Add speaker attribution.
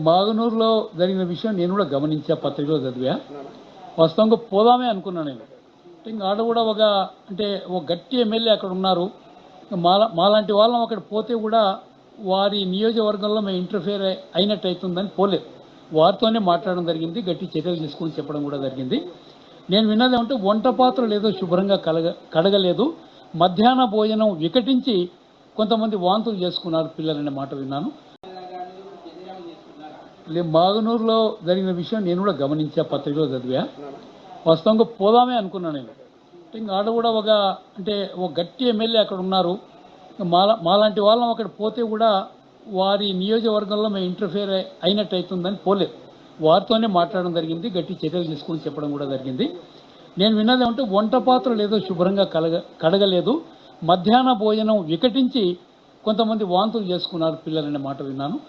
Speaker 1: మాగనూరులో జరిగిన విషయం నేను కూడా గమనించా, పత్రికలో చదివా. వాస్తవంగా పోదామే అనుకున్నాను నేను. ఇంకా ఆడ కూడా ఒక గట్టి ఎమ్మెల్యే అక్కడ ఉన్నారు. మాలాంటి వాళ్ళం అక్కడ పోతే కూడా వారి నియోజకవర్గంలో మేము ఇంటర్ఫియర్ అయినట్టు అవుతుందని పోలేదు. వారితోనే మాట్లాడడం జరిగింది, గట్టి చర్యలు తీసుకుని చెప్పడం కూడా జరిగింది. నేను విన్నది ఏమంటే వంట పాత్రలు ఏదో శుభ్రంగా కడగలేదు, మధ్యాహ్న భోజనం వికటించి కొంతమంది వాంతులు చేసుకున్నారు పిల్లలనే మాట విన్నాను. మాగనూరులో జరిగిన విషయం నేను కూడా గమనించా, పత్రికలో చదివా. వాస్తవంగా పోదామే అనుకున్నాను నేను. ఇంకా ఆడ కూడా ఒక గట్టి ఎమ్మెల్యే అక్కడ ఉన్నారు. మాలాంటి వాళ్ళం అక్కడ పోతే కూడా వారి నియోజకవర్గంలో మేము ఇంటర్ఫియర్ అయినట్టు అవుతుందని పోలేదు. వారితోనే మాట్లాడడం జరిగింది, గట్టి చర్యలు తీసుకుని చెప్పడం కూడా జరిగింది. నేను విన్నది ఏమంటే వంట పాత్రలు ఏదో శుభ్రంగా కడగలేదు, మధ్యాహ్న భోజనం వికటించి కొంతమంది వాంతులు చేసుకున్నారు పిల్లలనే మాట విన్నాను.